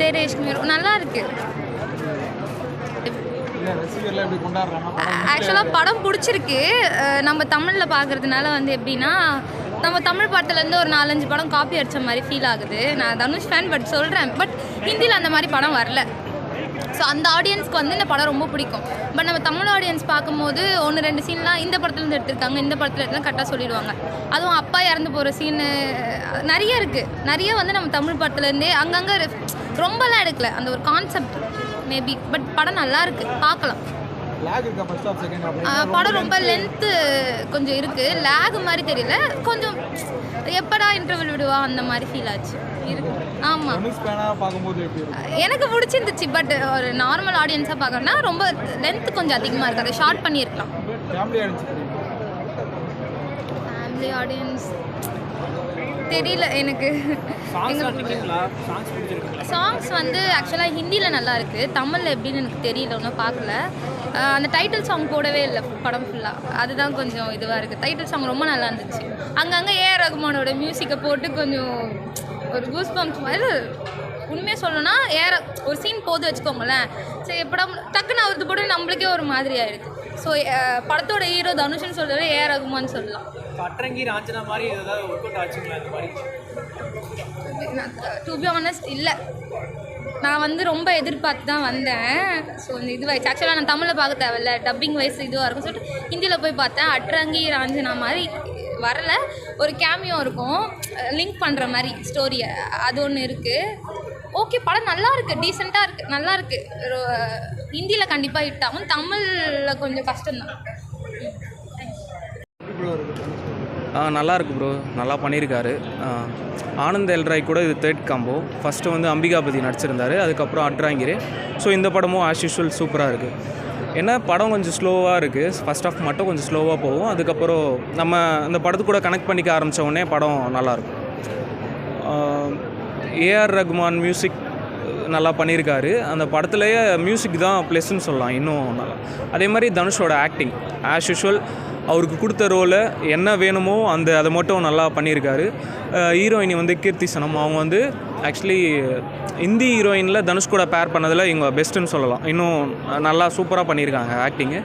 தேரேஷ்மி நல்லா இருக்கு. ஆக்சுவலாக படம் பிடிச்சிருக்கு. நம்ம தமிழில் பார்க்குறதுனால வந்து எப்படின்னா, நம்ம தமிழ் படத்துலேருந்து ஒரு 4-5 படம் காப்பி அடித்த மாதிரி ஃபீல் ஆகுது. நான் தனுஷ் ஃபேன் பட் சொல்கிறேன், பட் ஹிந்தியில் அந்த மாதிரி படம் வரல. ஸோ அந்த ஆடியன்ஸ்க்கு வந்து இந்த படம் ரொம்ப பிடிக்கும். பட் நம்ம தமிழ் ஆடியன்ஸ் பார்க்கும்போது 1-2 சீன்லாம் இந்த படத்துலேருந்து எடுத்திருக்காங்க, இந்த படத்தில் எடுத்துலாம் கரெக்டாக சொல்லிடுவாங்க. அதுவும் அப்பா இறந்து போகிற சீனு நிறைய இருக்குது. நிறைய வந்து நம்ம தமிழ் படத்துலேருந்தே அங்கங்கே ரொம்பலாம் எடுக்கல, அந்த ஒரு கான்செப்ட் மேபி. பட் படம் நல்லா இருக்குது, பார்க்கலாம். படம் ரொம்ப லென்த்து கொஞ்சம் இருக்குது. லேக் மாதிரி தெரியல, கொஞ்சம் எப்படா இன்டர்வல் விடுவா அந்த மாதிரி ஃபீல் ஆச்சு இருக்கு. ஆமாம், எனக்கு பிடிச்சிருந்துச்சு. பட் ஒரு நார்மல் ஆடியன்ஸாக பார்க்கணும்னா ரொம்ப லென்த்து கொஞ்சம் அதிகமாக இருக்குது, அதை ஷார்ட் பண்ணியிருக்கலாம். ஃபேமிலி ஆடியன்ஸ் தெரியல எனக்கு. சாங்ஸ் வந்து ஆக்சுவலாக ஹிந்தியில் நல்லா இருக்குது, தமிழில் எப்படின்னு எனக்கு தெரியல, ஒன்றும் பார்க்கல. அந்த டைட்டில் சாங் போடவே இல்லை படம் ஃபுல்லாக, அதுதான் கொஞ்சம் இதுவாக இருக்குது. டைட்டில் சாங் ரொம்ப நல்லா இருந்துச்சு. அங்கங்கே ஏஆர் ரகுமானோட மியூசிக்கை போட்டு கொஞ்சம் ஒரு கூஸ் பம்ப்ஸ் மாதிரி. உண்மையாக சொல்லணும்னா ஒரு சீன் போது வச்சுக்கோங்களேன், சரி எப்படா டக்குன்னு அவருக்கு போட்டு நம்மளுக்கே ஒரு மாதிரி ஆயிடுது. ஸோ படத்தோட ஹீரோ தனுஷ்னு சொல்கிறது ஏஆர் ரகுமான் சொல்லலாம். அட்ரங்கி ராஞ்சனா மாதிரி ஏதாவது ஒர்க் அவுட் ஆச்சுங்களா அந்த மாதிரி? டு பி ஆனஸ்ட் இல்லை, நான் வந்து ரொம்ப எதிர்பார்த்து தான் வந்தேன். ஸோ இந்த இது வயசு ஆக்சுவலாக நான் தமிழில் பார்க்க தேவையில்ல, டப்பிங் வயசு இதுவாக இருக்கும் சொல்லிட்டு ஹிந்தியில் போய் பார்த்தேன். அட்ரங்கி ராஞ்சனா மாதிரி வரல, ஒரு கேமியோ இருக்கும் லிங்க் பண்ணுற மாதிரி ஸ்டோரி, அது ஒன்று இருக்குது. ஓகே, படம் நல்லா இருக்குது, டீசெண்டாக இருக்குது, நல்லா இருக்குது. ஹிந்தியில் கண்டிப்பாக ஹிட் ஆகும், தமிழில் கொஞ்சம் கஷ்டம்தான். நல்லா இருக்குது ப்ரோ, நல்லா பண்ணியிருக்காரு. ஆனந்த் எல்ராய் கூட இது 3rd காம்போ. ஃபஸ்ட்டு வந்து அம்பிகாபதி நடிச்சிருந்தார், அதுக்கப்புறம் அட்ராங்கிரே. ஸோ இந்த படமும் ஆஸ் யூஷுவல் சூப்பராக இருக்குது. ஏன்னா படம் கொஞ்சம் ஸ்லோவாக இருக்குது, ஃபஸ்ட் ஆஃப் மட்டும் கொஞ்சம் ஸ்லோவாக போகும். அதுக்கப்புறம் நம்ம அந்த படத்து கூட கனெக்ட் பண்ணிக்க ஆரம்பித்த உடனே படம் நல்லாயிருக்கும். ஏஆர் ரகுமான் மியூசிக் நல்லா பண்ணியிருக்காரு. அந்த படத்துலேயே மியூசிக் தான் ப்ளஸ்ன்னு சொல்லலாம், இன்னும் நல்லா. அதே மாதிரி தனுஷோட ஆக்டிங் ஆஸ் யூஷுவல், அவருக்கு கொடுத்த ரோலை என்ன வேணுமோ அதை மட்டும் நல்லா பண்ணியிருக்காரு. ஹீரோயினி வந்து கீர்த்தி சனம், அவங்க வந்து ஆக்சுவலி ஹிந்தி ஹீரோயினில் தனுஷ் கூட பேர் பண்ணதில் இவங்க பெஸ்ட்டுன்னு சொல்லலாம். இன்னும் நல்லா சூப்பராக பண்ணியிருக்காங்க ஆக்டிங்கு.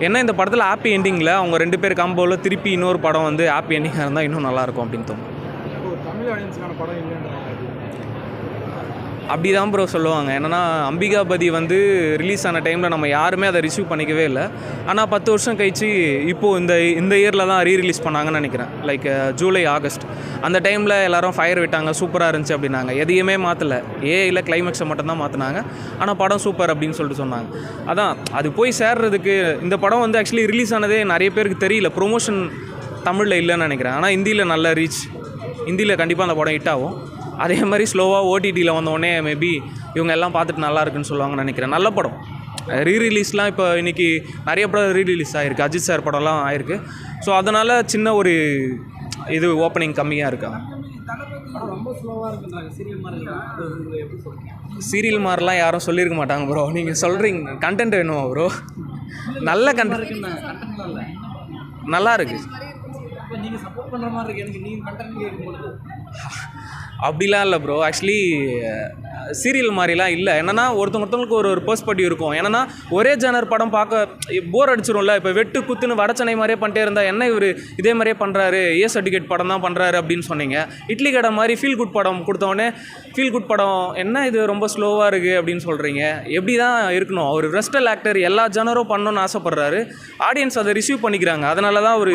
ஏன்னா இந்த படத்தில் ஹாப்பி எண்டிங்கில் அவங்க 2 பேர் காம்போவில் திருப்பி இன்னொரு படம் வந்து ஹாப்பி எண்டிங்காக இருந்தால் இன்னும் நல்லாயிருக்கும் அப்படின்னு தோணும். அப்படி தான் ப்ரோ சொல்லுவாங்க. என்னென்னா அம்பிகாபதி வந்து ரிலீஸ் ஆன டைமில் நம்ம யாருமே அதை ரிசீவ் பண்ணிக்கவே இல்லை. ஆனால் 10 வருஷம் கழிச்சு இப்போது இந்த இயரில் தான் ரீரிலீஸ் பண்ணாங்கன்னு நினைக்கிறேன். லைக் ஜூலை ஆகஸ்ட் அந்த டைமில் எல்லோரும் ஃபயர் விட்டாங்க, சூப்பராக இருந்துச்சு அப்படின்னாங்க. எதையுமே மாற்றலை, இல்லை கிளைமேக்ஸை மட்டும்தான் மாற்றினாங்க. ஆனால் படம் சூப்பர் அப்படின்னு சொல்லிட்டு சொன்னாங்க. அதான் அது போய் சேர்றதுக்கு இந்த படம் வந்து ஆக்சுவலி ரிலீஸ் ஆனதே நிறைய பேருக்கு தெரியல, ப்ரொமோஷன் தமிழில் இல்லைன்னு நினைக்கிறேன். ஆனால் ஹிந்தியில் நல்ல ரீச், ஹிந்தியில் கண்டிப்பாக அந்த படம் ஹிட் ஆகும். அதே மாதிரி ஸ்லோவாக ஓடிடியில் வந்தோடனே மேபி இவங்க எல்லாம் பார்த்துட்டு நல்லா இருக்குன்னு சொல்லுவாங்கன்னு நினைக்கிறேன். நல்ல படம். ரீரிலீஸ்லாம் இப்போ இன்றைக்கி நிறைய படம் ரீரிலீஸ் ஆகிருக்கு, அஜித் சார் படம்லாம் ஆகிருக்கு. ஸோ அதனால் சின்ன ஒரு இது ஓப்பனிங் கம்மியாக இருக்காங்க. சீரியல் மாதிரிலாம் யாரும் சொல்லியிருக்க மாட்டாங்க ப்ரோ. நீங்கள் சொல்கிறீங்க கண்டென்ட் வேணுமா ப்ரோ? நல்ல கண்டென்ட் நல்லா இருக்குது. அப்படிலாம் இல்லை ப்ரோ. ஆக்சுவலி சீரியல் மாதிரிலாம் இல்லை. என்னென்னா ஒருத்தவங்களுக்கு ஒரு பெர்ஸ்பெக்டிவ் இருக்கும். என்னென்னா ஒரே ஜானர் படம் பார்க்க போர் அடிச்சிடும்ல. இப்போ வெட்டு குத்துன்னு வடச்சனை மாதிரியே பண்ணிட்டே இருந்தால் என்ன இவர் இதே மாதிரியே பண்ணுறாரு, ஏ சர்டிஃபிகேட் படம் தான் பண்ணுறாரு அப்படின்னு சொன்னீங்க. இட்லி கடை மாதிரி ஃபீல் குட் படம் கொடுத்தோடனே ஃபீல் குட் படம் என்ன இது ரொம்ப ஸ்லோவாக இருக்குது அப்படின்னு சொல்கிறீங்க. எப்படி தான் இருக்கணும்? அவர் வெஸ்டர்ன் ஆக்டர், எல்லா ஜானரும் பண்ணணும்னு ஆசைப்பட்றாரு. ஆடியன்ஸ் அதை ரிசீவ் பண்ணிக்கிறாங்க. அதனால தான் அவர்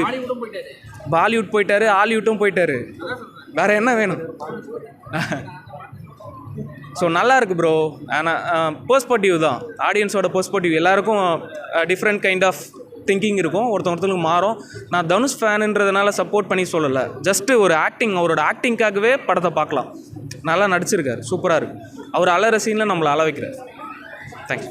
பாலிவுட் போயிட்டாரு, ஹாலிவுட்டும் போயிட்டாரு. வேறு என்ன வேணும்? ஸோ நல்லா இருக்குது ப்ரோ. ஆனால் பெர்ஸ்பெக்டிவ் தான், ஆடியன்ஸோட பெர்ஸ்பெக்டிவ். எல்லாருக்கும் டிஃப்ரெண்ட் கைண்ட் ஆஃப் திங்கிங் இருக்கும், ஒருத்தவங்களுக்கு மாறும். நான் தனுஷ் ஃபேனுன்றதுனால சப்போர்ட் பண்ணி சொல்லலை, ஜஸ்ட்டு ஒரு ஆக்டிங், அவரோட ஆக்டிங்காகவே படத்தை பார்க்கலாம். நல்லா நடிச்சிருக்காரு, சூப்பராக இருக்குது. அவர் அழற சீனில் நம்மளை அழ வைக்கிறார். தேங்க்ஸ்.